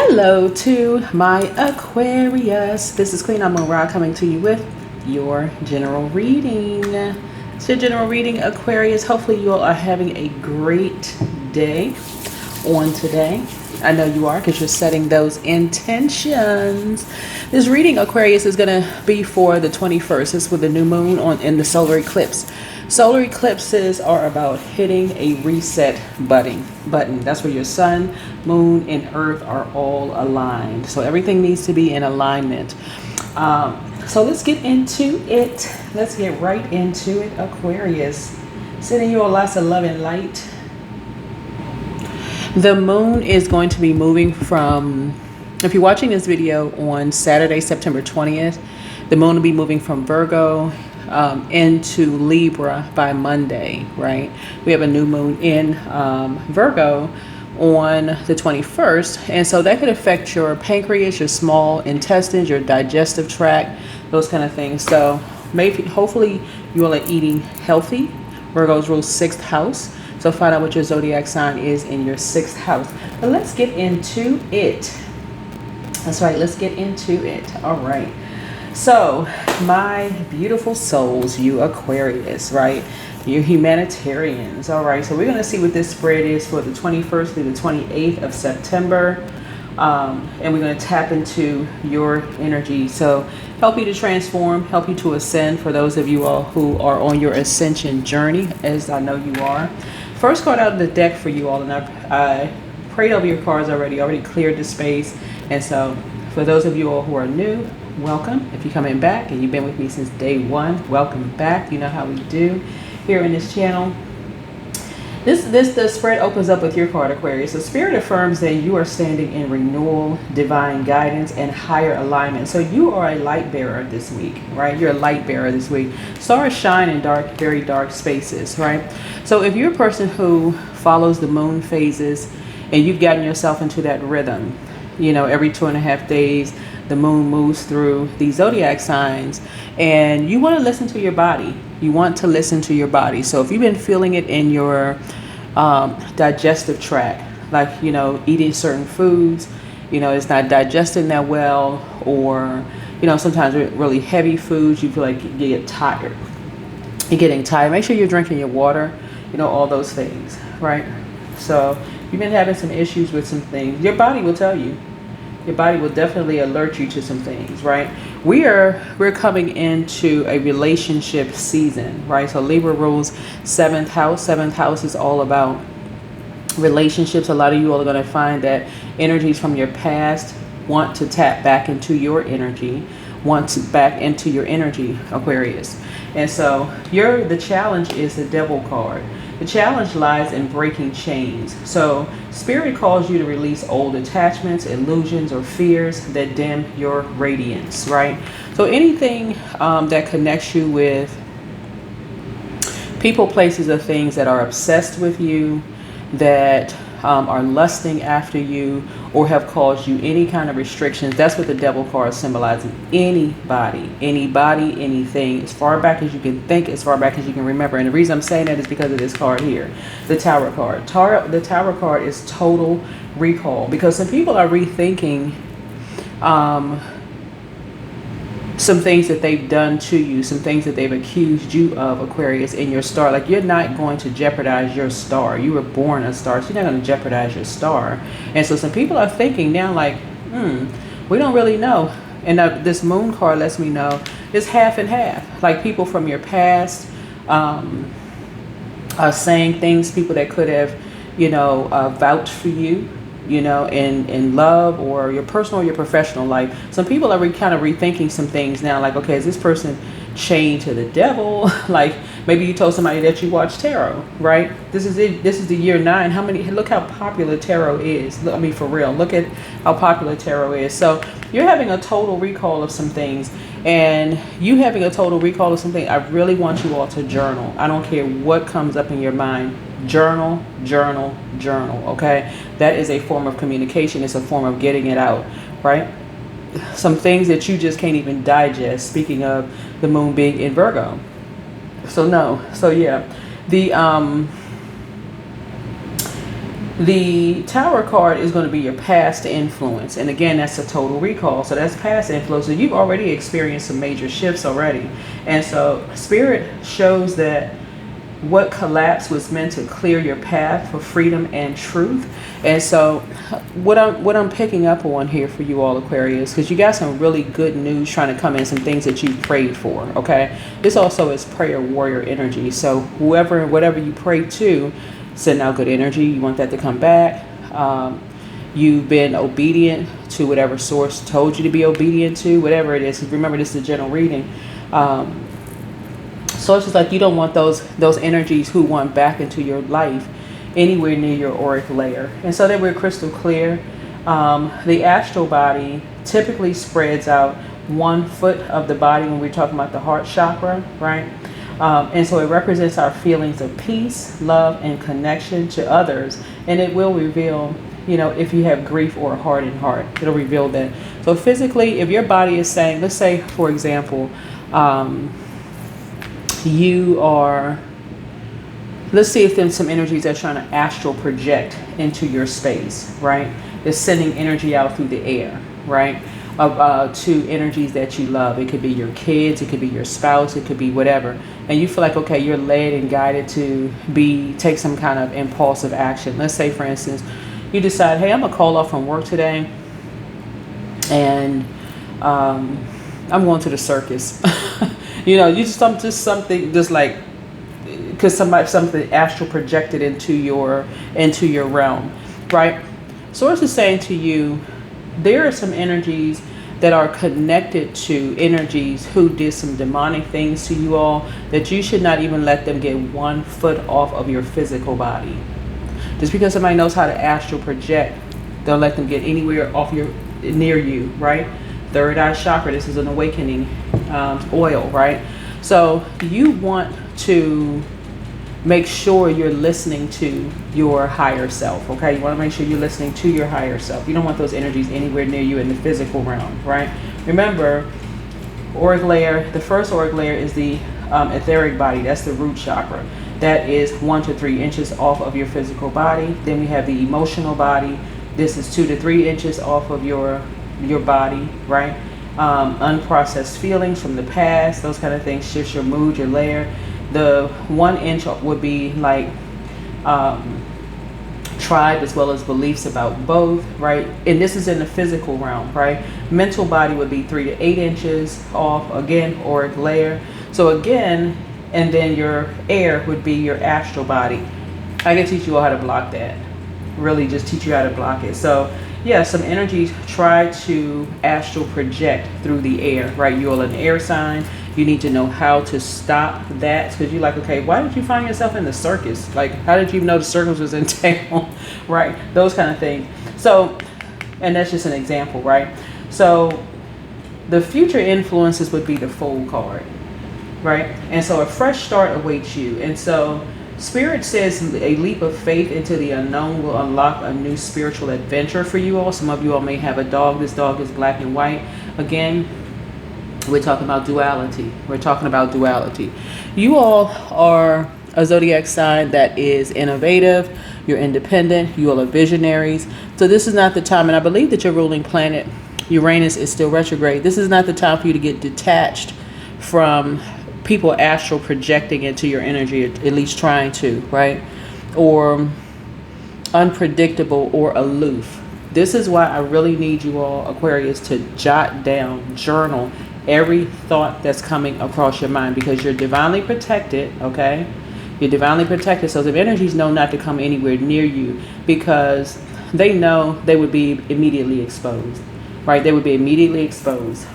Hello to my Aquarius. This is Queen Amora coming to you with your general reading. It's your general reading, Aquarius. Hopefully you all are having a great day on today. I know you are because you're setting those intentions. This reading, Aquarius, is going to be for the 21st. It's with the new moon in the solar eclipse. Solar eclipses are about hitting a reset button. That's where your sun, moon, and earth are all aligned. So everything needs to be in alignment. So let's get into it. Let's get right into it, Aquarius. Sending you all lots of love and light. The moon is going to be moving from, if you're watching this video on Saturday, September 20th, the moon will be moving from Virgo into Libra by Monday, right? We have a new moon in Virgo on the 21st, and so that could affect your pancreas, your small intestines, your digestive tract, those kind of things. So maybe, hopefully, you all are eating healthy. Virgos rule 6th house, so find out what your zodiac sign is in your 6th house. But let's get into it. That's right, let's get into it. All right. So, my beautiful souls, you Aquarius, right? You humanitarians, all right? So, we're going to see what this spread is for the 21st through the 28th of September. And we're going to tap into your energy. So, help you to transform, help you to ascend for those of you all who are on your ascension journey, as I know you are. First card out of the deck for you all, and I prayed over your cards already cleared the space. And so, for those of you all who are new, welcome. If you're coming back and you've been with me since day one, welcome back. You know how we do here in this channel. The spread opens up with your card, Aquarius. The Spirit affirms that you are standing in renewal, divine guidance, and higher alignment. So you are a light bearer this week, right? You're a light bearer this week. Stars shine in dark, very dark spaces, right? So if you're a person who follows the moon phases and you've gotten yourself into that rhythm, you know, every 2.5 days, the moon moves through these zodiac signs, and you want to listen to your body. You want to listen to your body. So if you've been feeling it in your digestive tract, like, you know, eating certain foods, you know, it's not digesting that well, or, you know, sometimes with really heavy foods, you feel like you get tired. You're getting tired. Make sure you're drinking your water, you know, all those things, right? So you've been having some issues with some things. Your body will tell you. Your body will definitely alert you to some things, right? We're coming into a relationship season, right? So Libra rules 7th house. 7th house is all about relationships. A lot of you all are going to find that energies from your past want to tap back into your energy, Aquarius. And so the challenge is the Devil card. The challenge lies in breaking chains. So Spirit calls you to release old attachments, illusions, or fears that dim your radiance, right? So anything that connects you with people, places, or things that are obsessed with you, that are lusting after you, or have caused you any kind of restrictions. That's what the Devil card symbolizes. Anybody, anything, as far back as you can think, as far back as you can remember. And the reason I'm saying that is because of this card here, the Tower card. The Tower card is total recall, because some people are rethinking some things that they've done to you, some things that they've accused you of, Aquarius, in your star. Like, you're not going to jeopardize your star. You were born a star, so you're not going to jeopardize your star. And so some people are thinking now, like, we don't really know. And this moon card lets me know it's half and half. Like, people from your past are saying things, people that could have, you know, vouched for you, you know, in love, or your personal or your professional life. Some people are kind of rethinking some things now, like, okay, is this person chained to the devil? Like, maybe you told somebody that you watch tarot, right? This is it. This is the year 9. Look how popular tarot is. I mean, for real, look at how popular tarot is. So you're having a total recall of some things, and you having a total recall of something. I really want you all to journal. I don't care what comes up in your mind. Journal, okay? That is a form of communication. It's a form of getting it out, right? Some things that you just can't even digest, speaking of the moon being in Virgo. So yeah, The Tower card is going to be your past influence. And again, that's a total recall. So that's past influence. So you've already experienced some major shifts already. And so Spirit shows that what collapse was meant to clear your path for freedom and truth. And so what I'm picking up on here for you all, Aquarius, because you got some really good news trying to come in, some things that you prayed for. Okay, this also is prayer warrior energy. So whatever you pray to, send out good energy. You want that to come back. You've been obedient to whatever source told you to be obedient to, whatever it is. Remember, this is a general reading. So it's just like you don't want those energies who want back into your life anywhere near your auric layer. And so that we're crystal clear. The astral body typically spreads out 1 foot of the body when we're talking about the heart chakra, right? And so it represents our feelings of peace, love, and connection to others. And it will reveal, if you have grief or a hardened heart, it'll reveal that. So physically, if your body is saying, let's say, for example, let's see if there's some energies that's trying to astral project into your space, right? It's sending energy out through the air, right? To energies that you love. It could be your kids, it could be your spouse, it could be whatever. And you feel like, okay, you're led and guided to take some kind of impulsive action. Let's say, for instance, you decide, hey, I'm gonna call off from work today, and I'm going to the circus. Just like because something astral projected into your realm, right? Source is saying to you, there are some energies that are connected to energies who did some demonic things to you all, that you should not even let them get 1 foot off of your physical body. Just because somebody knows how to astral project, don't let them get anywhere near you, right? Third eye chakra, this is an awakening oil, right? So you want to make sure you're listening to your higher self, okay? You want to make sure you're listening to your higher self. You don't want those energies anywhere near you in the physical realm, right? Remember, auric layer, the first auric layer is the etheric body. That's the root chakra. That is 1 to 3 inches off of your physical body. Then we have the emotional body. This is 2 to 3 inches off of your body, right? Unprocessed feelings from the past, those kind of things shifts your mood, your layer. The 1 inch would be like tribe as well as beliefs about both, right? And this is in the physical realm, right? Mental body would be 3 to 8 inches off, again, auric layer. So again, and then your air would be your astral body. I can teach you all how to block that. Really just teach you how to block it. So yeah, some energies try to astral project through the air, right? You're an air sign. You need to know how to stop that, because you're like, okay, why did you find yourself in the circus? Like, how did you know the circus was in town, right? Those kind of things. So, and that's just an example, right? So the future influences would be the Fool card, right? And so a fresh start awaits you. And so Spirit says a leap of faith into the unknown will unlock a new spiritual adventure for you all. Some of you all may have a dog. This dog is black and white. Again, we're talking about duality. You all are a zodiac sign that is innovative. You're independent. You all are visionaries. So this is not the time, and I believe that your ruling planet, Uranus, is still retrograde. This is not the time for you to get detached from people astral projecting into your energy, at least trying to, right? Or unpredictable or aloof. This is why I really need you all, Aquarius, to jot down, journal every thought that's coming across your mind, because you're divinely protected, okay? You're divinely protected. So the energies know not to come anywhere near you, because they know they would be immediately exposed, right? They would be immediately exposed.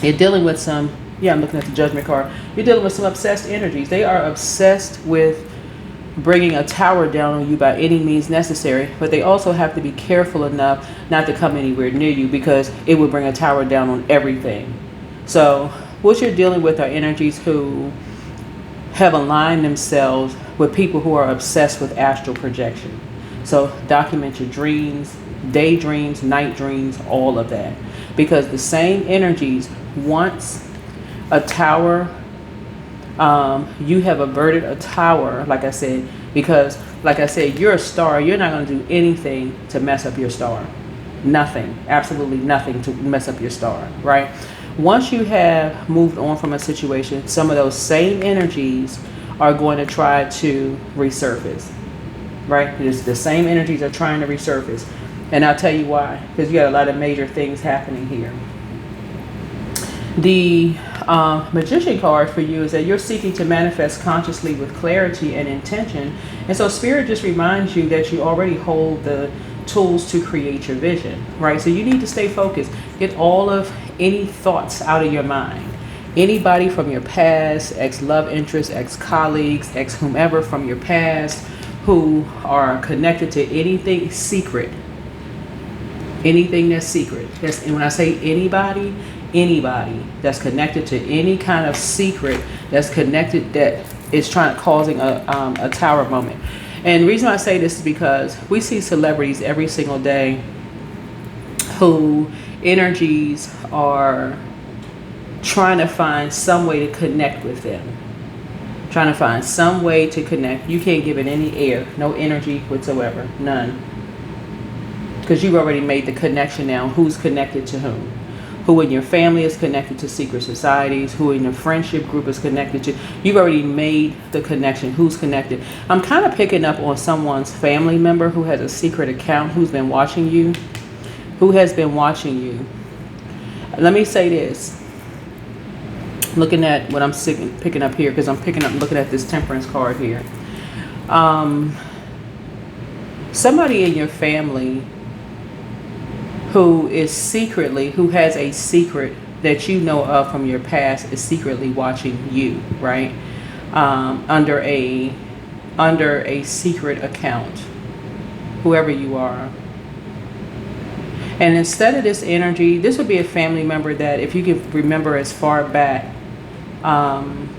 You're dealing with some, I'm looking at the Judgment card. You're dealing with some obsessed energies. They are obsessed with bringing a tower down on you by any means necessary, but they also have to be careful enough not to come anywhere near you, because it would bring a tower down on everything. So what you're dealing with are energies who have aligned themselves with people who are obsessed with astral projection. So document your dreams, daydreams, night dreams, all of that, because the same energies, once a tower, you have averted a tower, like I said, because like I said, you're a star. You're not going to do anything to mess up your star. Nothing, absolutely nothing to mess up your star, right? Once you have moved on from a situation, some of those same energies are going to try to resurface, right? It's the same energies are trying to resurface. And I'll tell you why, because you got a lot of major things happening here. The Magician card for you is that you're seeking to manifest consciously with clarity and intention. And so Spirit just reminds you that you already hold the tools to create your vision, right? So you need to stay focused. Get all of any thoughts out of your mind. Anybody from your past, ex-love interest, ex-colleagues, ex-whomever from your past who are connected to anything secret. Anything that's secret. And when I say anybody that's connected to any kind of secret that's connected, that is causing a tower moment. And the reason I say this is because we see celebrities every single day who energies are trying to find some way to connect with them. Trying to find some way to connect. You can't give it any air, no energy whatsoever, none. Because you've already made the connection now. Who's connected to whom? Who in your family is connected to secret societies? Who in your friendship group is connected to? You've already made the connection. Who's connected? I'm kind of picking up on someone's family member who has a secret account, who's been watching you. Who has been watching you? Let me say this. Looking at what I'm picking up here, because I'm looking at this Temperance card here. Somebody in your family who has a secret that you know of from your past is secretly watching you, right? Under a secret account, whoever you are. And instead of this energy, this would be a family member that, if you can remember as far back, I'm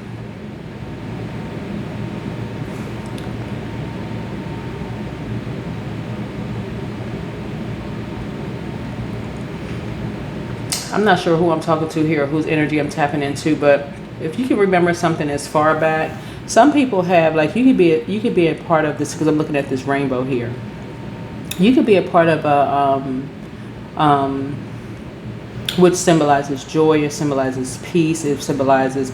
not sure who I'm talking to here or whose energy I'm tapping into, but if you can remember something as far back, some people have, like, you could be a part of this, because I'm looking at this rainbow here. You could be a part of which symbolizes joy, it symbolizes peace, it symbolizes,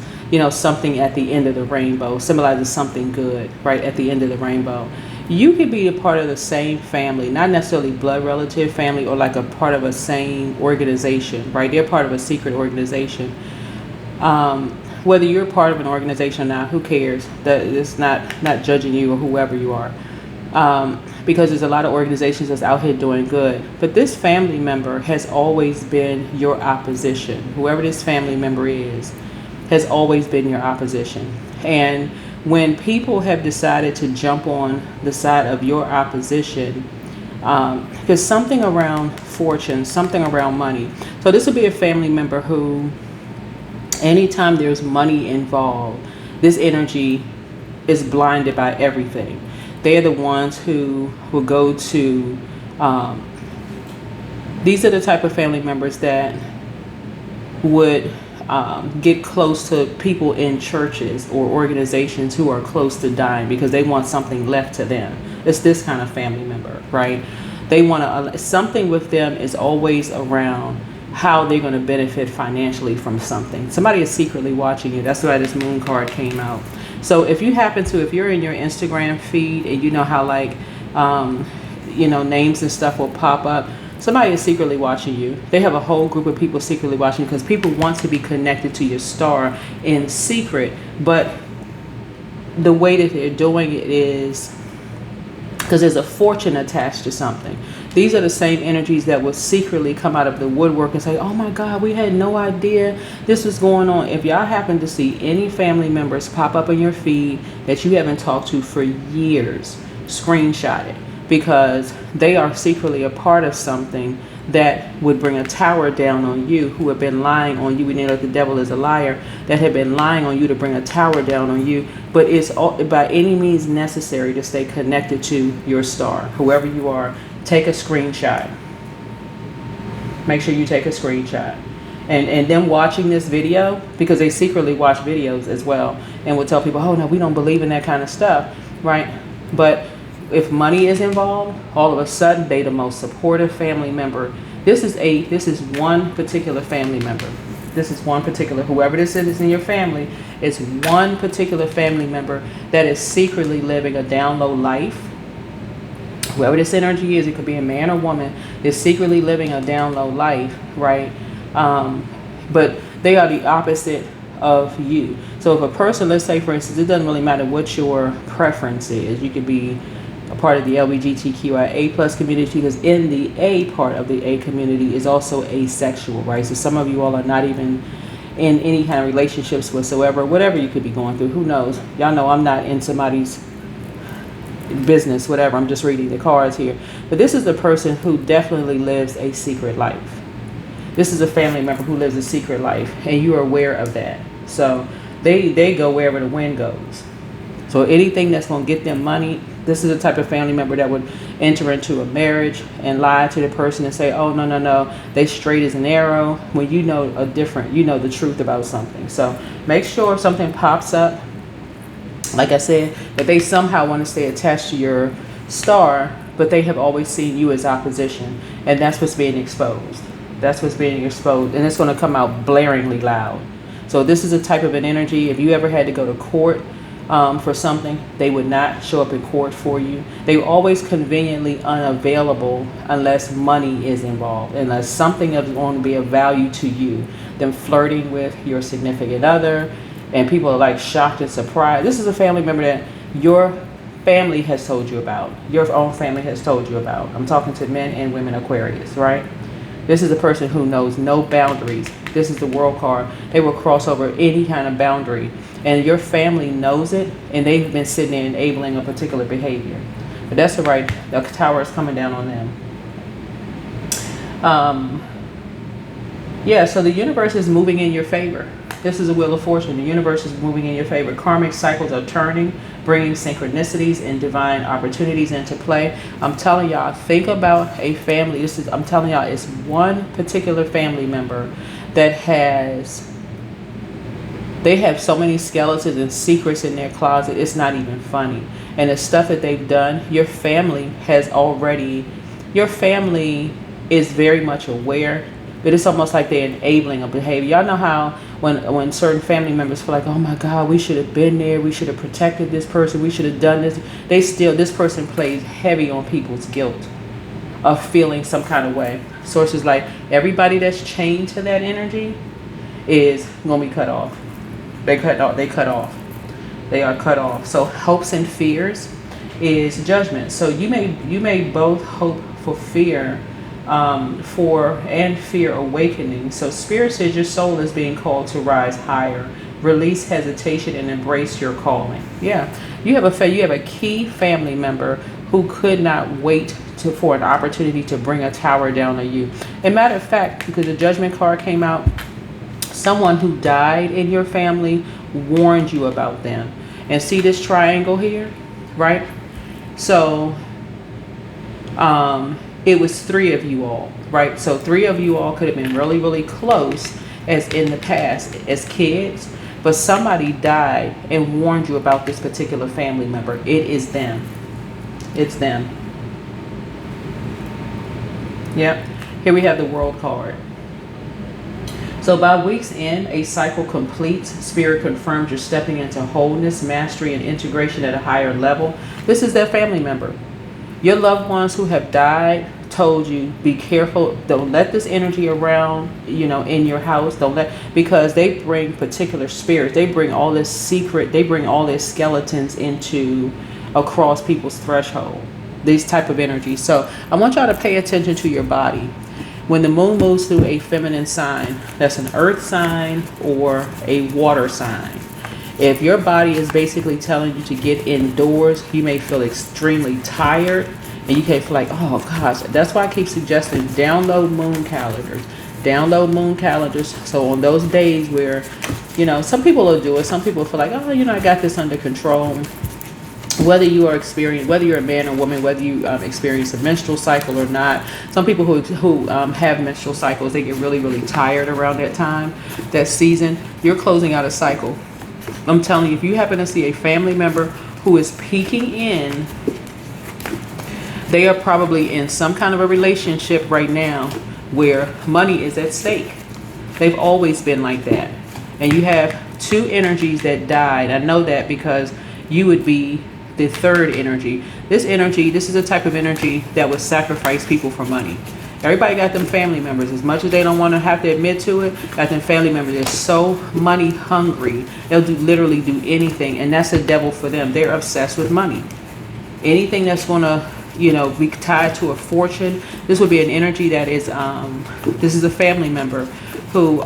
something at the end of the rainbow, symbolizes something good, right, at the end of the rainbow. You could be a part of the same family, not necessarily blood relative family, or like a part of a same organization, right? They're part of a secret organization. Whether you're part of an organization or not, who cares? That it's not judging you or whoever you are. Because there's a lot of organizations that's out here doing good. But this family member has always been your opposition. Whoever this family member is has always been your opposition. And when people have decided to jump on the side of your opposition, because something around fortune, something around money. So this would be a family member who, anytime there's money involved, this energy is blinded by everything. They're the ones who will go to, these are the type of family members that would get close to people in churches or organizations who are close to dying because they want something left to them. It's this kind of family member, right? They want to, something with them is always around how they're going to benefit financially from something. Somebody is secretly watching you. That's why this moon card came out. So if you happen to, if you're in your Instagram feed and you know how, like, names and stuff will pop up, somebody is secretly watching you. They have a whole group of people secretly watching, because people want to be connected to your star in secret. But the way that they're doing it is because there's a fortune attached to something. These are the same energies that will secretly come out of the woodwork and say, oh my God, we had no idea this was going on. If y'all happen to see any family members pop up in your feed that you haven't talked to for years, screenshot it, because they are secretly a part of something that would bring a tower down on you, who have been lying on you. We know that the devil is a liar, that have been lying on you to bring a tower down on you. But it's all, by any means necessary to stay connected to your star. Whoever you are, take a screenshot. Make sure you take a screenshot. And them watching this video, because they secretly watch videos as well, and will tell people, oh no, we don't believe in that kind of stuff, right? But if money is involved, all of a sudden they the most supportive family member. This is one particular family member. This is one particular, whoever this is in your family, is one particular family member that is secretly living a down low life. Whoever this energy is, it could be a man or woman, is secretly living a down low life, right? But they are the opposite of you. So if a person, let's say for instance, it doesn't really matter what your preference is. You could be a part of the LGBTQIA plus community, because in the A part of the A community is also asexual, right? So some of you all are not even in any kind of relationships whatsoever, whatever you could be going through, who knows? Y'all know I'm not in somebody's business, whatever, I'm just reading the cards here. But this is the person who definitely lives a secret life. This is a family member who lives a secret life, and you are aware of that. So they go wherever the wind goes. So anything that's going to get them money, this is the type of family member that would enter into a marriage and lie to the person and say, oh, no, they straight as an arrow, when you know the truth about something. So make sure if something pops up, like I said, that they somehow want to stay attached to your star, but they have always seen you as opposition. And that's what's being exposed. That's what's being exposed. And it's going to come out blaringly loud. So this is a type of an energy. If you ever had to go to court for something, they would not show up in court for you. They're always conveniently unavailable unless money is involved, unless something is going to be of value to you. Them flirting with your significant other, and people are like shocked and surprised. This is a family member that your family has told you about. Your own family has told you about. I'm talking to men and women Aquarius, right? This is a person who knows no boundaries. This is the World card. They will cross over any kind of boundary. And your family knows it, and they've been sitting there enabling a particular behavior. But that's all right. The tower is coming down on them. Yeah, so the universe is moving in your favor. This is a wheel of fortune. The universe is moving in your favor. Karmic cycles are turning, bringing synchronicities and divine opportunities into play. I'm telling y'all, think about a family. I'm telling y'all, it's one particular family member that they have so many skeletons and secrets in their closet, it's not even funny. And the stuff that they've done, your family is very much aware, but it's almost like they're enabling a behavior. Y'all know how when certain family members feel like, oh my God, we should have been there, we should have protected this person, we should have done this. This person plays heavy on people's guilt of feeling some kind of way. Sources like everybody that's chained to that energy is going to be cut off. They are cut off. So hopes and fears is judgment. So you may both hope for fear, and fear awakening. So Spirit says your soul is being called to rise higher, release hesitation, and embrace your calling. Yeah, you have a key family member who could not wait for an opportunity to bring a tower down on you. And matter of fact, because the Judgment card came out, someone who died in your family warned you about them. And see this triangle here, right? So it was 3 of you all, right? So 3 of you all could have been really, really close as in the past as kids, but somebody died and warned you about this particular family member. It is them. It's them. Yep. Here we have the World card. So by week's end, a cycle completes. Spirit confirms you're stepping into wholeness, mastery, and integration at a higher level. This is their family member. Your loved ones who have died told you, be careful. Don't let this energy around, in your house. Because they bring particular spirits. They bring all this secret. They bring all their skeletons across people's threshold. These type of energies. So I want y'all to pay attention to your body. When the moon moves through a feminine sign, that's an earth sign or a water sign. If your body is basically telling you to get indoors, you may feel extremely tired and you can feel like, oh gosh. That's why I keep suggesting download moon calendars. Download moon calendars. So on those days where, some people will do it. Some people feel like, oh, I got this under control. Whether you're a man or woman, whether you experience a menstrual cycle or not. Some people who have menstrual cycles, they get really, really tired around that time, that season. You're closing out a cycle. I'm telling you, if you happen to see a family member who is peeking in They are probably in some kind of a relationship right now where money is at stake. They've always been like that. And you have two energies that died. I know that because you would be the third energy. This is a type of energy that would sacrifice people for money. Everybody got them family members. As much as they don't want to have to admit to it, got them family members. They're so money hungry. They'll literally do anything. And that's the devil for them. They're obsessed with money. Anything that's going to, be tied to a fortune. This would be an energy that is, this is a family member who,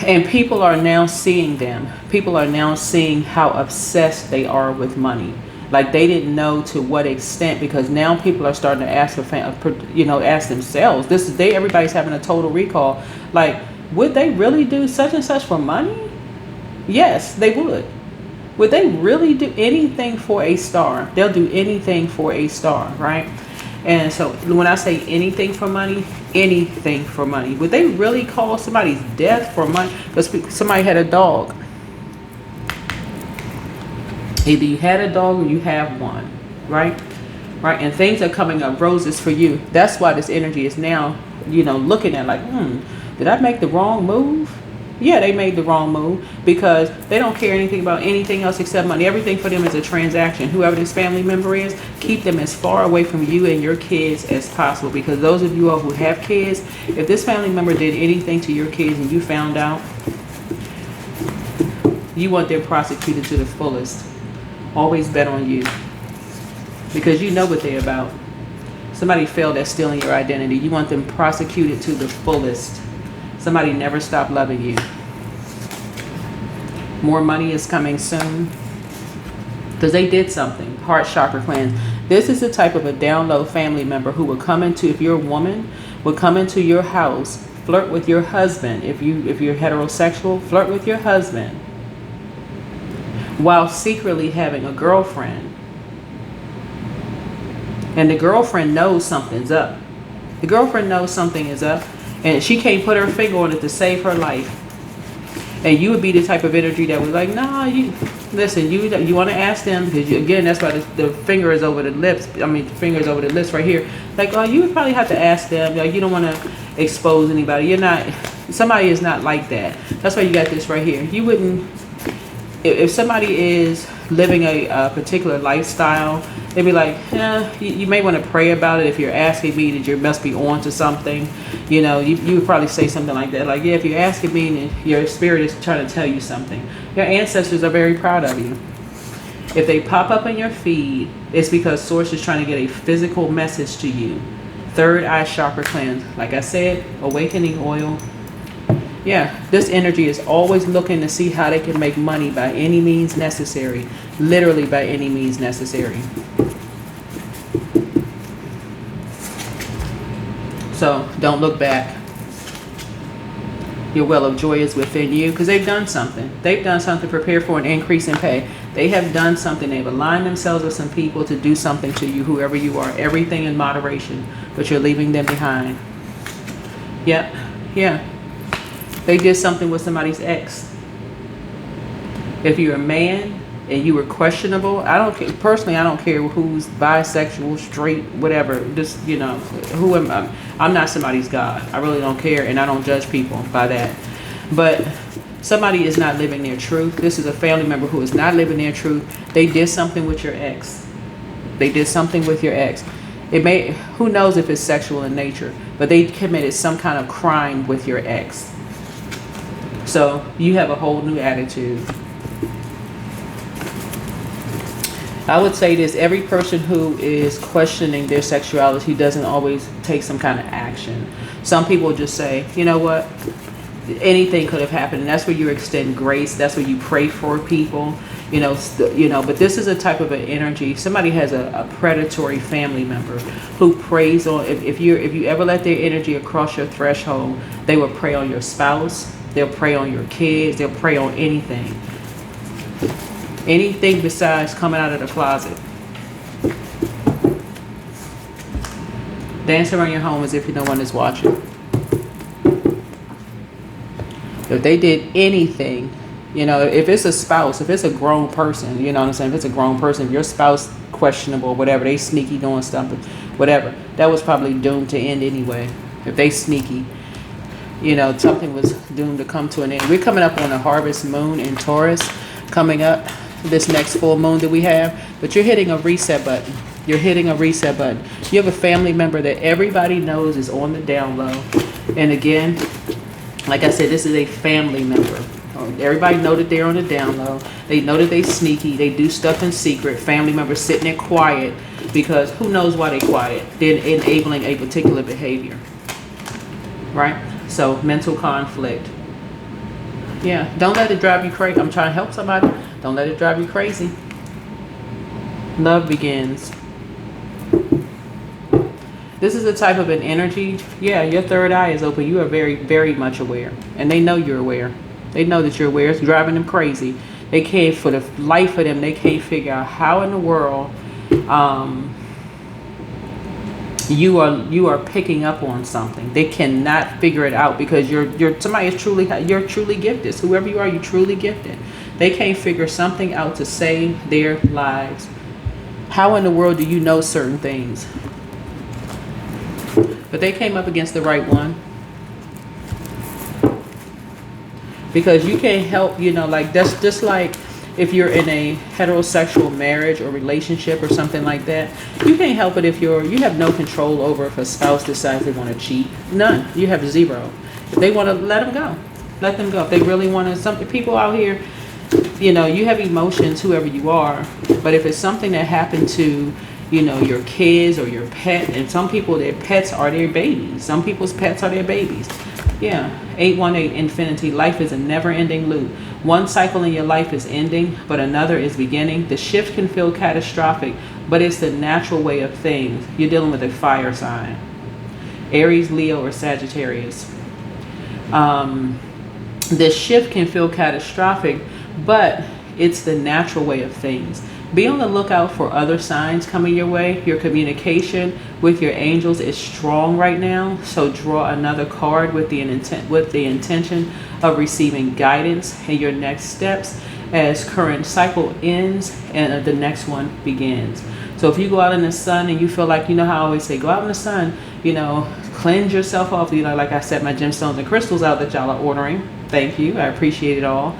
and people are now seeing them. People are now seeing how obsessed they are with money. Like they didn't know to what extent, because now people are starting to ask ask themselves. Everybody's having a total recall. Like, would they really do such and such for money? Yes, they would. Would they really do anything for a star? They'll do anything for a star, right? And so when I say anything for money, anything for money. Would they really call somebody's death for money? Because somebody had a dog. Either you had a dog or you have one, right? Right, and things are coming up roses for you. That's why this energy is now, looking at like, did I make the wrong move? Yeah, they made the wrong move because they don't care anything about anything else except money. Everything for them is a transaction. Whoever this family member is, keep them as far away from you and your kids as possible, because those of you all who have kids, if this family member did anything to your kids and you found out, you want them prosecuted to the fullest. Always bet on you, because you know what they're about. Somebody failed at stealing your identity. You want them prosecuted to the fullest. Somebody never stopped loving you. More money is coming soon because they did something. Heart chakra cleanse. This is the type of a down low family member who would come into, if you're a woman, would come into your house, flirt with your husband. If you're heterosexual, flirt with your husband while secretly having a girlfriend. And the girlfriend knows something's up. The girlfriend knows something is up. And she can't put her finger on it to save her life. And you would be the type of energy that was like, nah, you want to ask them, because again, that's why the finger is over the lips. I mean, the finger is over the lips right here. Like, you would probably have to ask them. Like, you don't want to expose anybody. Somebody is not like that. That's why you got this right here. You wouldn't, if somebody is living a particular lifestyle, they'd be like, you may want to pray about it. If you're asking me, that you must be on to something. You would probably say something like that. Like, yeah, if you're asking me and your spirit is trying to tell you something. Your ancestors are very proud of you. If they pop up in your feed, it's because Source is trying to get a physical message to you. Third eye chakra cleanse. Like I said, awakening oil. Yeah, this energy is always looking to see how they can make money by any means necessary. Literally by any means necessary. So don't look back. Your well of joy is within you, because they've done something. They've done something to prepare for an increase in pay. They have done something. They've aligned themselves with some people to do something to you, whoever you are. Everything in moderation, but you're leaving them behind. Yep. Yeah. They did something with somebody's ex. If you're a man and you were questionable, I don't care. Personally, I don't care who's bisexual, straight, whatever. Just, who am I? I'm not somebody's God. I really don't care, and I don't judge people by that. But somebody is not living their truth. This is a family member who is not living their truth. They did something with your ex. They did something with your ex. Who knows if it's sexual in nature, but they committed some kind of crime with your ex. So you have a whole new attitude. I would say this: every person who is questioning their sexuality doesn't always take some kind of action. Some people just say, you know what, anything could have happened, and that's where you extend grace. That's where you pray for people. But this is a type of an energy. Somebody has a predatory family member who preys on. If you ever let their energy across your threshold, they will prey on your spouse. They'll prey on your kids. They'll prey on anything. Anything besides coming out of the closet. Dance around your home as if no one is watching. If they did anything You know, if it's a spouse, if it's a grown person, you know what I'm saying? If it's a grown person, if your spouse questionable, whatever, they sneaky doing something, whatever, that was probably doomed to end anyway. If they sneaky, you know, something was doomed to come to an end. We're coming up on a harvest moon in Taurus coming up this next full moon that we have, but you're hitting a reset button. You're hitting a reset button. You have a family member that everybody knows is on the down low. And again, like I said, this is a family member. Everybody know that they're on the down low. They know that they sneaky. They do stuff in secret. Family members sitting there quiet because who knows why they quiet. They're enabling a particular behavior. Right? So mental conflict. Yeah, don't let it drive you crazy. I'm trying to help somebody. Don't let it drive you crazy. Love begins. This is a type of an energy. Yeah, your third eye is open. You are very, very much aware. And they know you're aware. They know that you're aware. It's driving them crazy. They can't, for the life of them, they can't figure out how in the world you are picking up on something. They cannot figure it out because somebody is you're truly gifted. Whoever you are, you're truly gifted. They can't figure something out to save their lives. How in the world do you know certain things? But they came up against the right one. Because you can't help, you know, like that's just like if you're in a heterosexual marriage or relationship or something like that. You can't help it if you have no control over if a spouse decides they want to cheat. None. You have zero. If they want to, let them go. Let them go. If they really want to, some people out here, you know, you have emotions, whoever you are. But if it's something that happened to, you know, your kids or your pet, and some people, their pets are their babies. Some people's pets are their babies. Yeah, 818 infinity. Life is a never-ending loop. One cycle in your life is ending, but another is beginning. The shift can feel catastrophic, but it's the natural way of things. You're dealing with a fire sign. Aries, Leo, or Sagittarius. The shift can feel catastrophic, but it's the natural way of things. Be on the lookout for other signs coming your way. Your communication with your angels is strong right now. So draw another card with the intention of receiving guidance in your next steps as current cycle ends and the next one begins. So if you go out in the sun and you feel like, you know how I always say, go out in the sun, you know, cleanse yourself off. You know, like I said, my gemstones and crystals out that y'all are ordering. Thank you. I appreciate it all.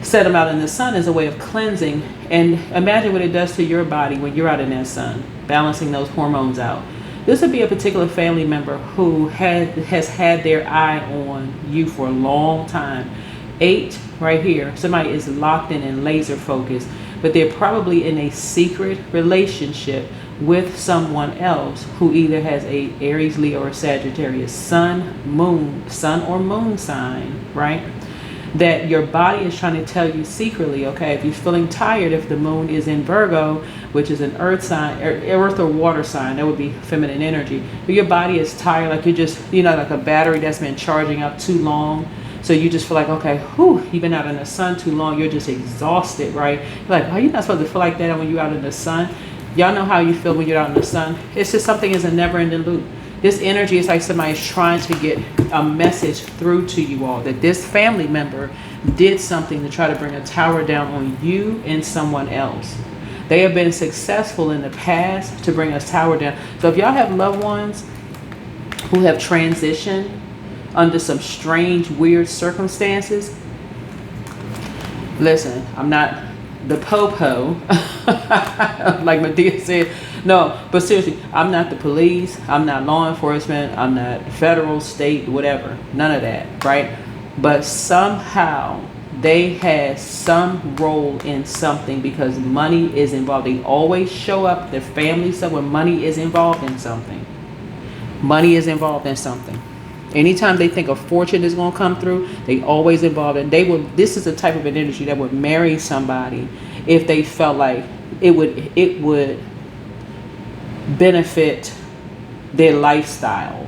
Set them out in the sun as a way of cleansing, and imagine what it does to your body when you're out in that sun, balancing those hormones out. This would be a particular family member who has had their eye on you for a long time. 8 right here, somebody is locked in and laser focused, but they're probably in a secret relationship with someone else who either has a Aries, Leo, or Sagittarius sun or moon sign, right? That your body is trying to tell you secretly, okay, if you're feeling tired, if the moon is in Virgo, which is an earth sign, earth or water sign, that would be feminine energy. But your body is tired, like you're just, you know, like a battery that's been charging up too long. So you just feel like, okay, you've been out in the sun too long, you're just exhausted, right? You're like, oh, you're not supposed to feel like that when you're out in the sun. Y'all know how you feel when you're out in the sun. It's just something is a never-ending loop. This energy is like somebody's trying to get a message through to you all that this family member did something to try to bring a tower down on you and someone else. They have been successful in the past to bring a tower down. So if y'all have loved ones who have transitioned under some strange, weird circumstances, listen, I'm not the po-po, like Medea said. No, but seriously, I'm not the police. I'm not law enforcement. I'm not federal, state, whatever. None of that, right? But somehow they had some role in something because money is involved. They always show up, their family, so when money is involved in something. Money is involved in something. Anytime they think a fortune is going to come through, they always involved in. This is the type of an energy that would marry somebody if they felt like it would benefit their lifestyle.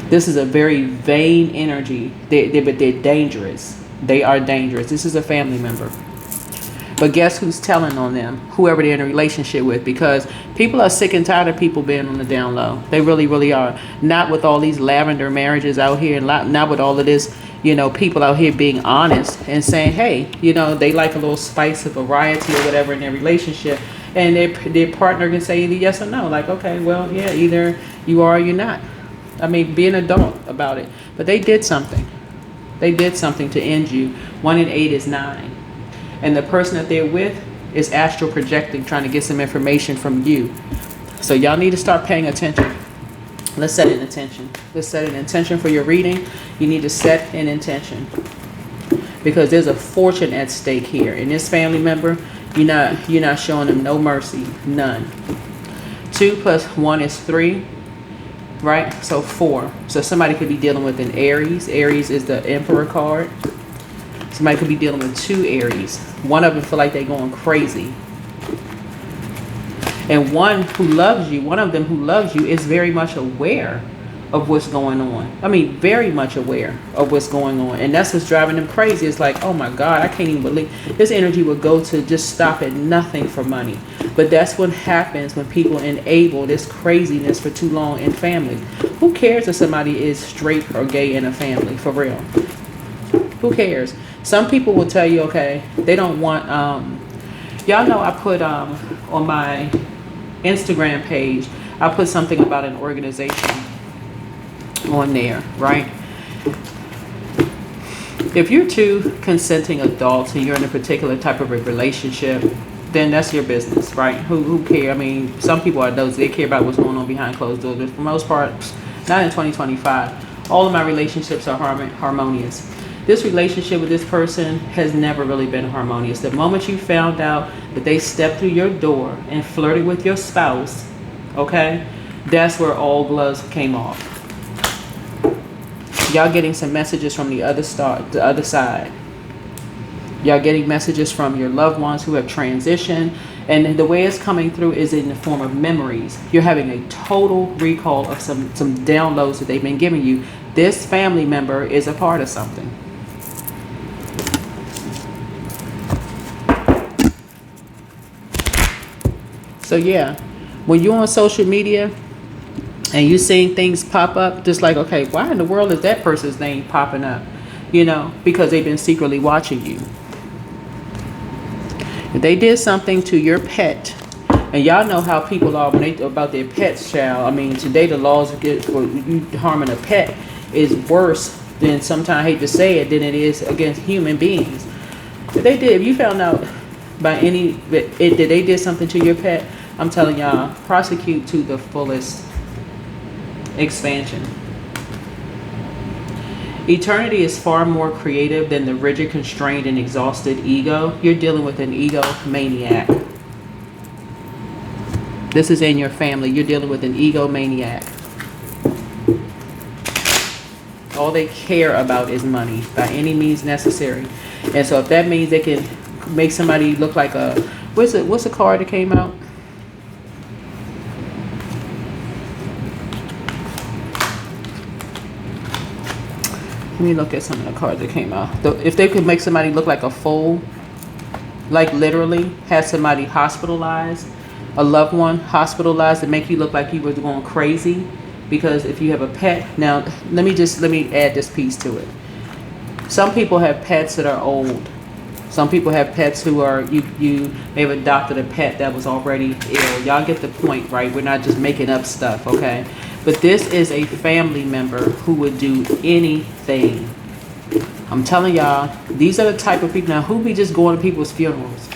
This is a very vain energy. But they're dangerous. They are dangerous. This is a family member. But guess who's telling on them? Whoever they're in a relationship with. Because people are sick and tired of people being on the down low. They really, really are. Not with all these lavender marriages out here. And not with all of this, you know, people out here being honest and saying, hey, you know, they like a little spice of variety or whatever in their relationship. And their partner can say either yes or no. Like, okay, well, yeah, either you are or you're not. I mean, be an adult about it. But they did something. They did something to end you. 1 and 8 is 9. And the person that they're with is astral projecting, trying to get some information from you. So y'all need to start paying attention. Let's set an intention. Let's set an intention for your reading. You need to set an intention. Because there's a fortune at stake here. And this family member, you're not showing them no mercy. None. 2 plus 1 is 3. Right? So 4. So somebody could be dealing with an Aries. Aries is the Emperor card. Somebody could be dealing with 2 Aries. One of them feel like they're going crazy. And one of them who loves you is very much aware of what's going on. I mean, very much aware of what's going on. And that's what's driving them crazy. It's like, oh my God, I can't even believe this energy would go to just stop at nothing for money. But that's what happens when people enable this craziness for too long in family. Who cares if somebody is straight or gay in a family, for real? Who cares? Some people will tell you, okay, they don't want, y'all know I put on my Instagram page, I put something about an organization on there, right? If you're 2 consenting adults and you're in a particular type of a relationship, then that's your business, right? Who care? I mean, some people are those, they care about what's going on behind closed doors, but for the most part, not in 2025. All of my relationships are harmonious. This relationship with this person has never really been harmonious. The moment you found out that they stepped through your door and flirted with your spouse, okay, that's where all gloves came off. Y'all getting some messages from the other side. Y'all getting messages from your loved ones who have transitioned. And the way it's coming through is in the form of memories. You're having a total recall of some downloads that they've been giving you. This family member is a part of something. So yeah, when you're on social media and you're seeing things pop up, just like, okay, why in the world is that person's name popping up? You know, because they've been secretly watching you. If they did something to your pet, and y'all know how people are when they about their pets, child. I mean, today the laws for you harming a pet is worse than, sometimes I hate to say it, than it is against human beings. If you found out by that they did something to your pet, I'm telling y'all, prosecute to the fullest expansion. Eternity is far more creative than the rigid, constrained, and exhausted ego. You're dealing with an ego maniac. This is in your family. You're dealing with an ego maniac. All they care about is money by any means necessary. And so if that means they can make somebody look like a, what's the card that came out? Let me look at some of the cards that came out. If they could make somebody look like a fool, like literally have somebody hospitalized, a loved one hospitalized, to make you look like you were going crazy. Because if you have a pet, now let me add this piece to it. Some people have pets that are old. Some people have pets who are, you may have adopted a pet that was already ill. Y'all get the point, right? We're not just making up stuff, okay? But this is a family member who would do anything. I'm telling y'all, these are the type of people, now who be just going to people's funerals?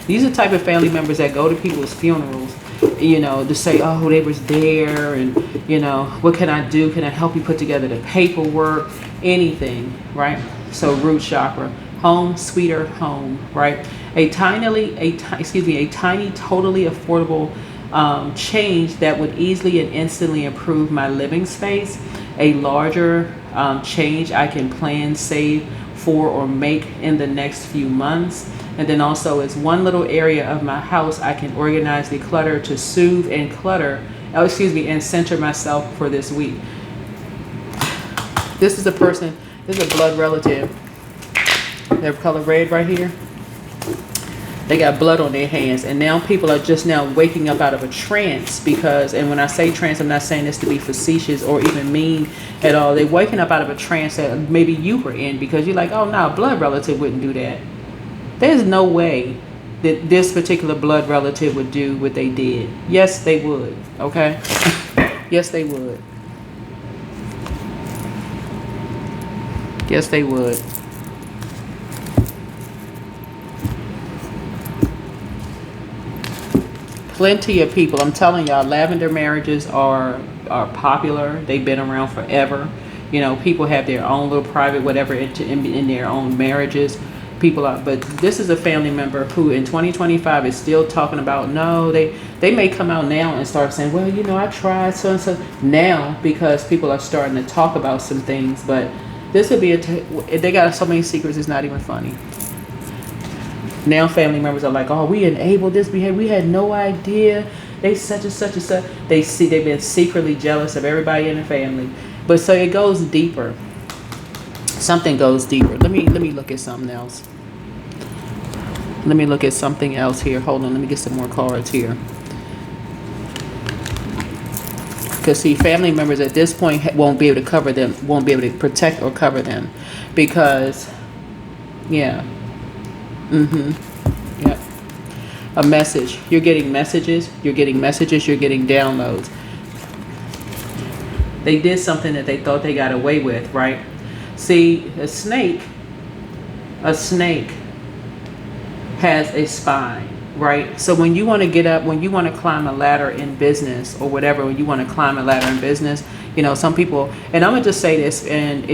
These are the type of family members that go to people's funerals, you know, to say, oh, they was there, and, you know, what can I do? Can I help you put together the paperwork? Anything, right? So root chakra, home, sweeter home, right? A tiny, totally affordable change that would easily and instantly improve my living space. A larger change I can plan, save for, or make in the next few months. And then also, it's one little area of my house I can organize, declutter to soothe and and center myself for this week. This is a person, this is a blood relative. They have color red right here. They got blood on their hands, and now people are just now waking up out of a trance because, and when I say trance, I'm not saying this to be facetious or even mean at all. They're waking up out of a trance that maybe you were in because you're like, oh no, a blood relative wouldn't do that. There's no way that this particular blood relative would do what they did. Yes, they would. Okay? Yes, they would. Yes, they would. Plenty of people. I'm telling y'all, lavender marriages are popular. They've been around forever. You know, people have their own little private whatever in their own marriages. People are, but this is a family member who in 2025 is still talking about, no, they may come out now and start saying, well, you know, I tried so and so now, because people are starting to talk about some things. But this would be they got so many secrets, it's not even funny. Now family members are like, oh, we enabled this behavior, we had no idea, they such and such and such. They've been secretly jealous of everybody in the family. But so it goes deeper. Something goes deeper. Let me look at something else. Let me look at something else here. Hold on, let me get some more cards here. Because see, family members at this point won't be able to cover them, won't be able to protect or cover them, because, yeah. Yep. A message. You're getting messages. You're getting messages. You're getting downloads. They did something that they thought they got away with, right? See, a snake has a spine, right? So when you want to get up, when you want to climb a ladder in business or whatever, when you want to climb a ladder in business, you know, some people, and I'm going to just say this, and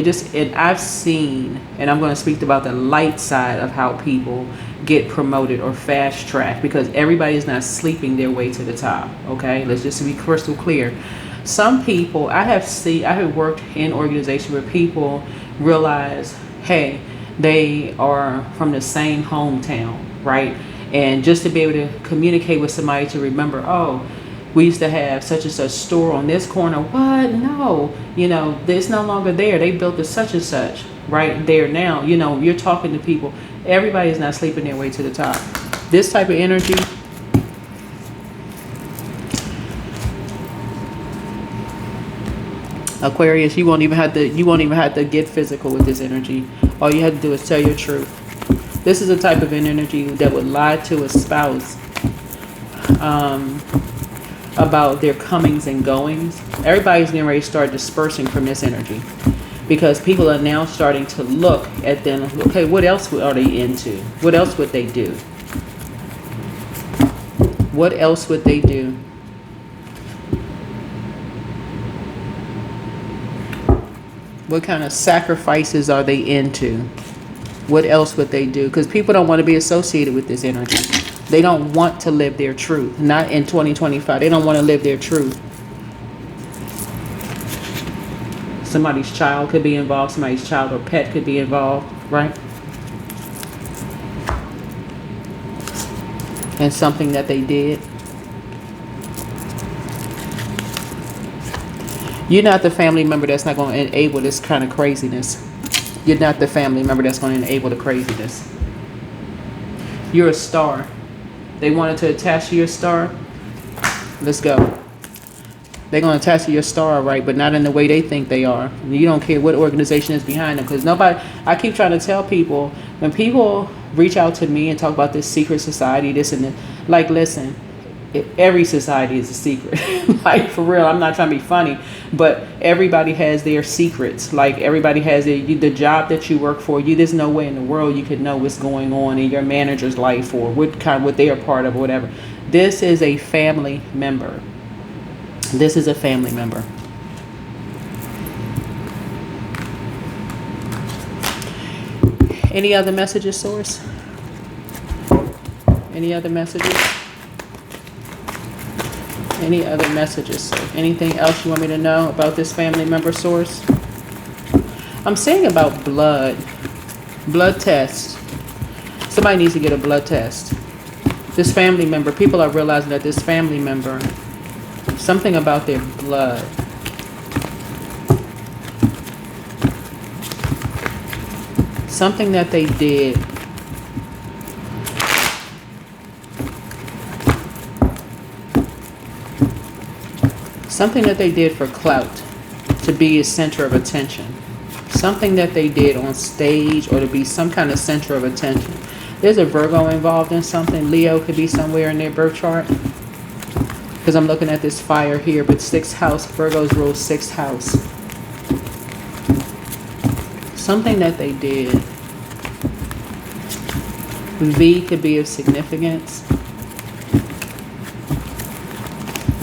I've seen, and I'm going to speak about the light side of how people get promoted or fast track, because everybody is not sleeping their way to the top. Okay. Let's just be crystal clear. Some people I have worked in organizations where people realize, hey, they are from the same hometown, right? And just to be able to communicate with somebody, to remember, oh, we used to have such and such store on this corner. What? No, you know, it's no longer there. They built the such and such right there now. You know, you're talking to people. Everybody's not sleeping their way to the top. This type of energy, Aquarius, you won't even have to get physical with this energy. All you have to do is tell your truth. This is a type of energy that would lie to a spouse about their comings and goings. Everybody's getting ready to start dispersing from this energy, because people are now starting to look at them. Okay, what else are they into? What else would they do? What else would they do? What kind of sacrifices are they into? What else would they do? Because people don't want to be associated with this energy. They don't want to live their truth. Not in 2025. They don't want to live their truth. Somebody's child could be involved. Somebody's child or pet could be involved, right? And something that they did. You're not the family member that's not going to enable this kind of craziness. You're not the family member that's going to enable the craziness. You're a star. They wanted to attach to your star. Let's go. They're going to attach to your star, right? But not in the way they think they are. And you don't care what organization is behind them. Because nobody, I keep trying to tell people, when people reach out to me and talk about this secret society, this and that, like, listen, every society is a secret. Like, for real, I'm not trying to be funny, but everybody has their secrets. Like, everybody has the job that you work for. There's no way in the world you could know what's going on in your manager's life, or what they are part of, or whatever. This is a family member. This is a family member. Any other messages, source? Any other messages? Any other messages? Anything else you want me to know about this family member, source? I'm saying about blood. Blood test. Somebody needs to get a blood test. This family member, people are realizing that this family member, something about their blood. Something that they did. Something that they did for clout, to be a center of attention. Something that they did on stage, or to be some kind of center of attention. There's a Virgo involved in something. Leo could be somewhere in their birth chart. Because I'm looking at this fire here, but 6th house, Virgos rule 6th house. Something that they did. V could be of significance.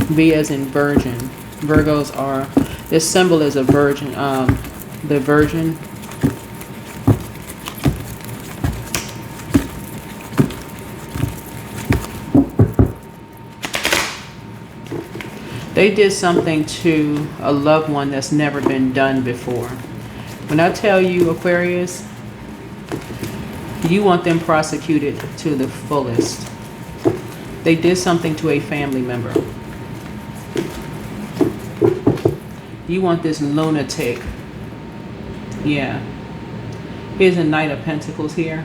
V as in virgin. Virgos are, this symbol is a virgin, the virgin. They did something to a loved one that's never been done before. When I tell you, Aquarius, you want them prosecuted to the fullest. They did something to a family member. You want this lunatic. Yeah. Here's a Knight of Pentacles here.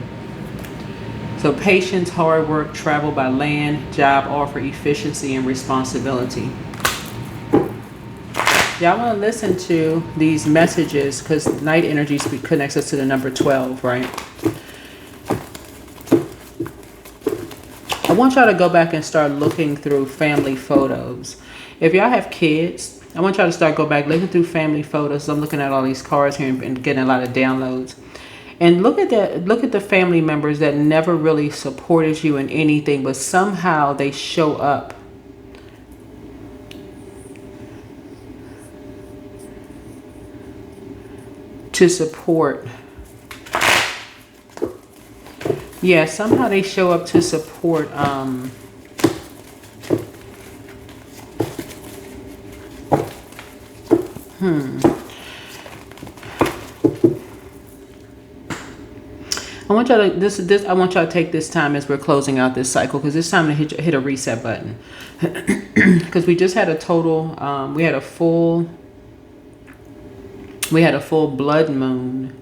So patience, hard work, travel by land, job offer, efficiency, and responsibility. Y'all want to listen to these messages because night energy connects us to the number 12, right? I want y'all to go back and start looking through family photos. If y'all have kids, I want y'all to start go back, looking through family photos. I'm looking at all these cards here and getting a lot of downloads. And look at that. Look at the family members that never really supported you in anything, but somehow they show up. To support. Yeah, somehow they show up to support. I want y'all to I want y'all to take this time as we're closing out this cycle, because it's time to hit a reset button. Because we just had a total. We had a full blood moon,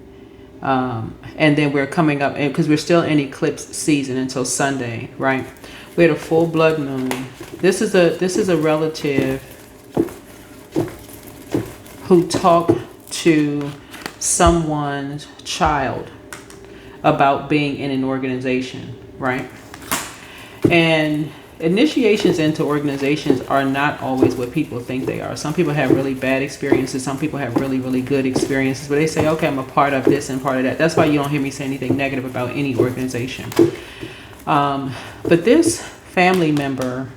and then we're coming up, because we're still in eclipse season until Sunday, right? We had a full blood moon. This is a relative who talked to someone's child about being in an organization, right? And initiations into organizations are not always what people think they are. Some people have really bad experiences. Some people have really, really good experiences. But they say, okay, I'm a part of this and part of that. That's why you don't hear me say anything negative about any organization. But this family member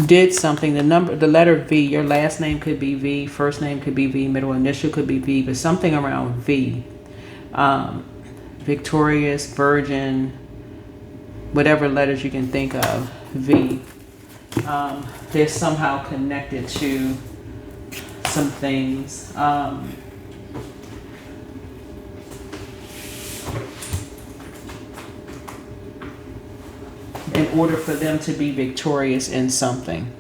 did something. The letter V, your last name could be V, first name could be V, middle initial could be V, but something around V. Victorious, virgin, whatever letters you can think of, V. They're somehow connected to some things. In order for them to be victorious in something.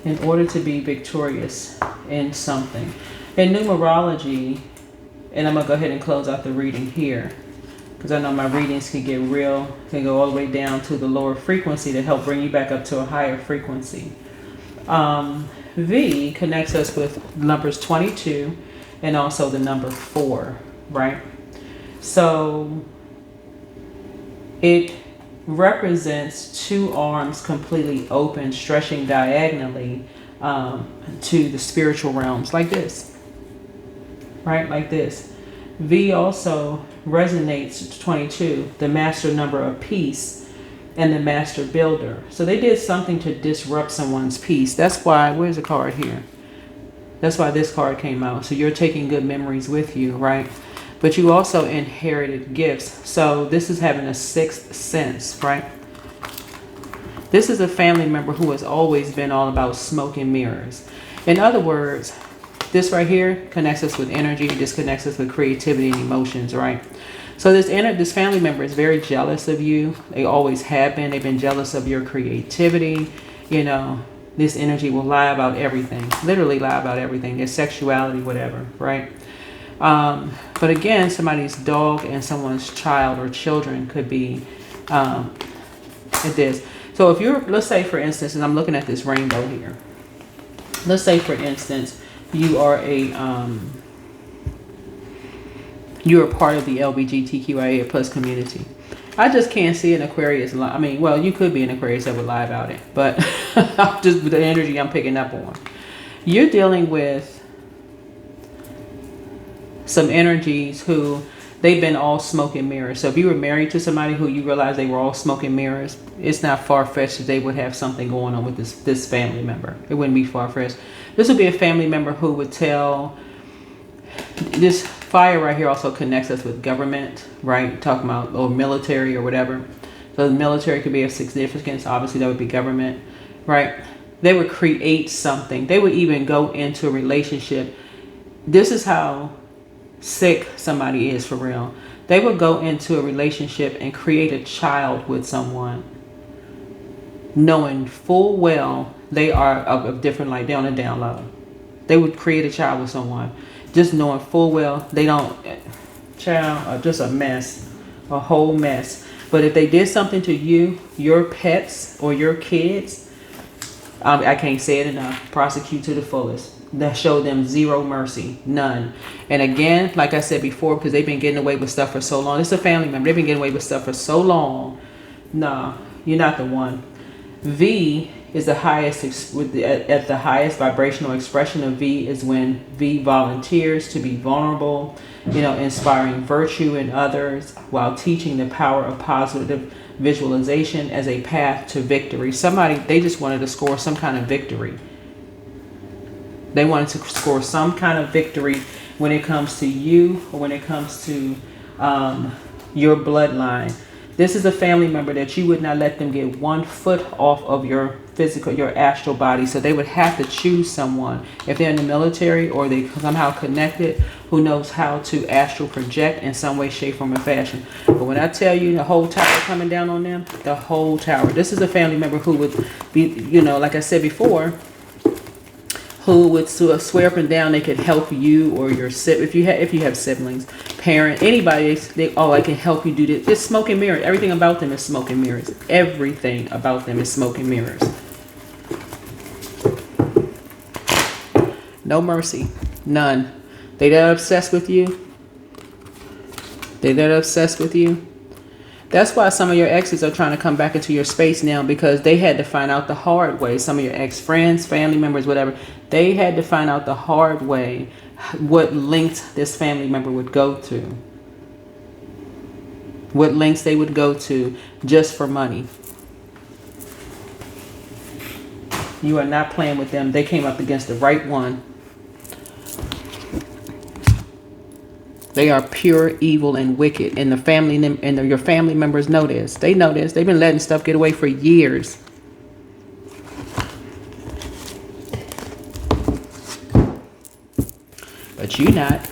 In order to be victorious in something. In numerology, and I'm going to go ahead and close out the reading here, because I know my readings can get real, can go all the way down to the lower frequency to help bring you back up to a higher frequency. V connects us with numbers 22 and also the number 4, right? So it represents two arms completely open, stretching diagonally to the spiritual realms, like this. Right, like this. V also resonates to 22, the master number of peace and the master builder. So they did something to disrupt someone's peace. That's why, where's the card here? That's why this card came out. So you're taking good memories with you, right? But you also inherited gifts. So this is having a sixth sense, right? This is a family member who has always been all about smoke and mirrors. In other words, this right here connects us with energy. This connects us with creativity and emotions, right? So this family member is very jealous of you. They always have been. They've been jealous of your creativity. You know, this energy will lie about everything. Literally lie about everything. Their sexuality, whatever, right? But again, somebody's dog and someone's child or children could be this. So if you're, let's say for instance, and I'm looking at this rainbow here. Let's say for instance, you are you're a part of the LGBTQIA plus community. I just can't see an Aquarius. I mean, well, you could be an Aquarius that would lie about it, but just the energy I'm picking up on. You're dealing with some energies who they've been all smoke and mirrors. So if you were married to somebody who you realize they were all smoke and mirrors, it's not far-fetched that they would have something going on with this family member. It wouldn't be far-fetched. This would be a family member who would tell. This fire right here also connects us with government, right? Talking about, or military or whatever. So the military could be of significance. Obviously that would be government, right? They would create something. They would even go into a relationship. This is how sick somebody is for real. They would go into a relationship and create a child with someone, knowing full well they are of a different light. They're on a down low. They would create a child with someone, just knowing full well they don't. Child are just a mess, a whole mess. But if they did something to you, your pets, or your kids, I can't say it enough. Prosecute to the fullest. That show them zero mercy, none. And again, like I said before, because they've been getting away with stuff for so long. It's a family member. They've been getting away with stuff for so long. Nah, you're not the one. V is the highest, at the highest vibrational expression of V is when V volunteers to be vulnerable, inspiring virtue in others while teaching the power of positive visualization as a path to victory. Somebody, they just wanted to score some kind of victory. They wanted to score some kind of victory when it comes to you, or when it comes to your bloodline. This is a family member that you would not let them get 1 foot off of your physical, your astral body. So they would have to choose someone. If they're in the military or they somehow connected, who knows how to astral project in some way, shape, form, or fashion. But when I tell you the whole tower coming down on them, the whole tower. This is a family member who would be, like I said before, who would swear up and down they could help you or your if you have siblings, parent, anybody. I can help you do this. It's smoke and mirrors. Everything about them is smoke and mirrors. Everything about them is smoke and mirrors. No mercy, none. They that obsessed with you. They that obsessed with you. That's why some of your exes are trying to come back into your space now, because they had to find out the hard way. Some of your ex-friends, family members, whatever, they had to find out the hard way what lengths this family member would go to. What lengths they would go to just for money. You are not playing with them. They came up against the right one. They are pure evil and wicked, and your family members know this. They know this. They've been letting stuff get away for years. But you not.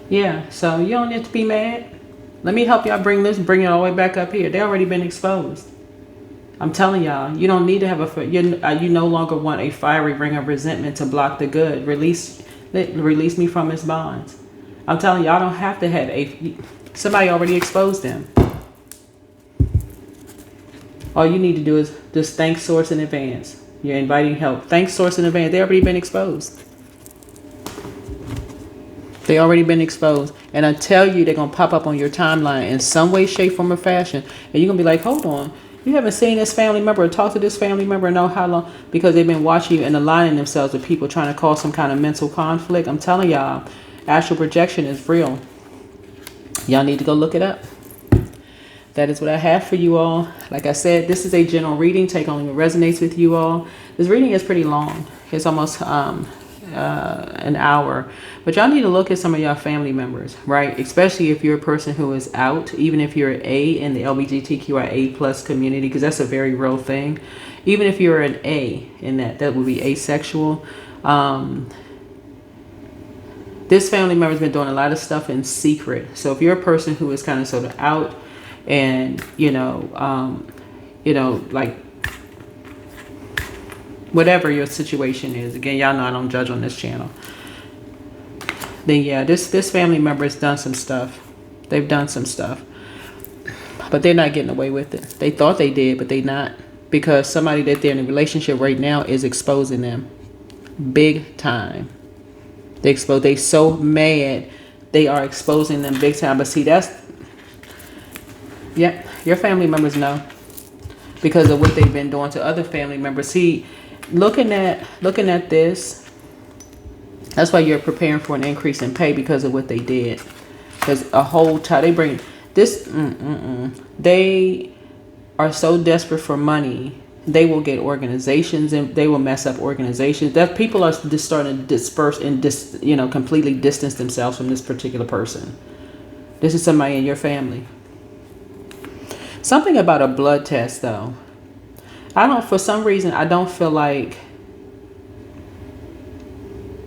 Yeah, so you don't need to be mad. Let me help y'all bring it all the way back up here. They already been exposed. I'm telling y'all, you don't need to have you no longer want a fiery ring of resentment to block the good. Release me from his bonds. I'm telling y'all, don't have to have somebody already exposed them. All you need to do is just thank Source in advance. You're inviting help. Thank Source in advance. They already been exposed. They already been exposed. And I tell you, they're going to pop up on your timeline in some way, shape, form, or fashion. And you're going to be like, hold on. You haven't seen this family member or talked to this family member and know how long, because they've been watching you and aligning themselves with people trying to cause some kind of mental conflict. I'm telling y'all, astral projection is real. Y'all need to go look it up. That is what I have for you all. Like I said, this is a general reading. Take only what resonates with you all. This reading is pretty long. It's almost an hour. But y'all need to look at some of y'all family members, right? Especially if you're a person who is out, even if you're an A in the LGBTQIA plus community, because that's a very real thing. Even if you're an A in that would be asexual. This family member's been doing a lot of stuff in secret. So if you're a person who is kind of sort of out and, like whatever your situation is. Again, y'all know I don't judge on this channel. then yeah, this family member has done some stuff. They've done some stuff, but they're not getting away with it. They thought they did, but they not, because somebody that they're in a relationship right now is exposing them big time. They so mad, they are exposing them big time. But see, yeah, your family members know because of what they've been doing to other family members. See, looking at this, that's why you're preparing for an increase in pay because of what they did. Because a whole time they bring this, they are so desperate for money, they will get organizations and they will mess up organizations. That people are just starting to disperse and completely distance themselves from this particular person. This is somebody in your family. Something about a blood test, though. For some reason, I don't feel like,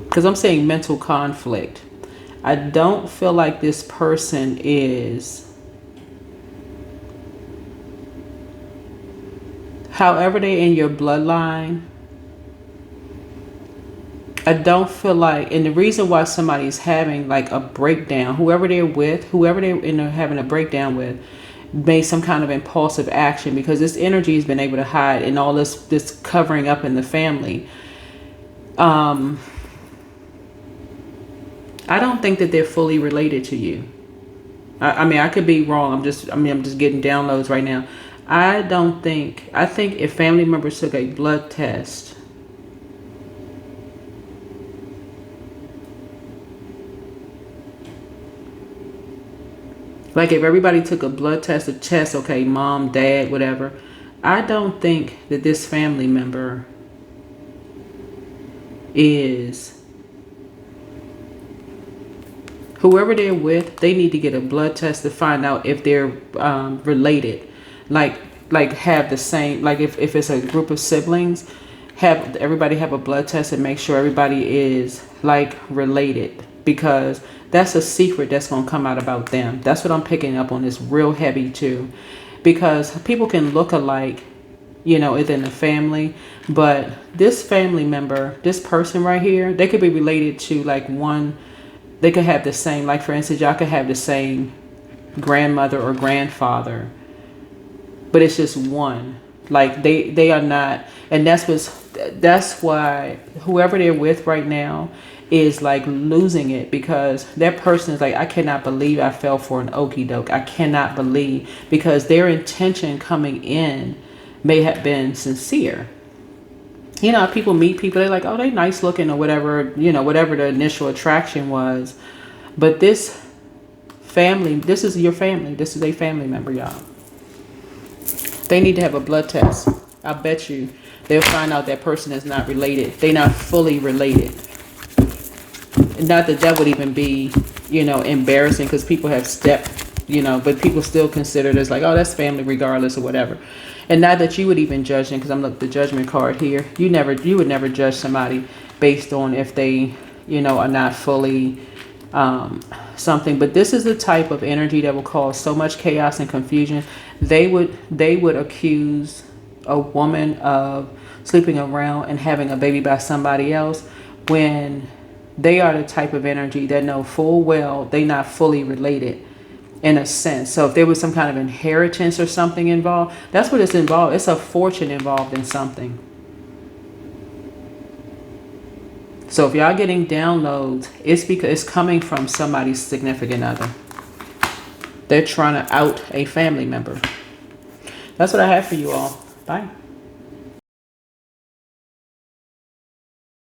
because I'm saying mental conflict. I don't feel like this person is, however they're in your bloodline, I don't feel like, and the reason why somebody's having like a breakdown, whoever they're having a breakdown with, made some kind of impulsive action, because this energy has been able to hide and all this covering up in the family. I don't think that they're fully related to you. I mean, I could be wrong. I'm just getting downloads right now. I think if family members took a blood test, like if everybody took a blood test, okay, mom, dad, whatever, I don't think that this family member is, whoever they're with, they need to get a blood test to find out if they're related. Like have the same, like if it's a group of siblings, have everybody have a blood test and make sure everybody is like related, because that's a secret that's going to come out about them. That's what I'm picking up on, is real heavy too, because people can look alike, within the family, but this family member, this person right here, they could be related to like one, they could have the same, like for instance, y'all could have the same grandmother or grandfather, but it's just one. Like they are not, and that's why whoever they're with right now is like losing it, because that person is like, I cannot believe I fell for an okie doke. I cannot believe, because their intention coming in may have been sincere. People meet people, they're like, oh, they nice looking or whatever, whatever the initial attraction was. But this family, this is your family. This is a family member, y'all. They need to have a blood test. I bet you they'll find out that person is not related. They're not fully related. Not that would even be, embarrassing, because people have stepped, but people still consider it as like, oh, that's family regardless or whatever. And not that you would even judge them, because I'm looking at the judgment card here. You would never judge somebody based on if they, are not fully something. But this is the type of energy that will cause so much chaos and confusion. They would accuse a woman of sleeping around and having a baby by somebody else, when they are the type of energy that know full well they're not fully related in a sense. So if there was some kind of inheritance or something involved, that's what it's involved. It's a fortune involved in something. So if y'all getting downloads, it's because it's coming from somebody's significant other. They're trying to out a family member. That's what I have for you all. Bye.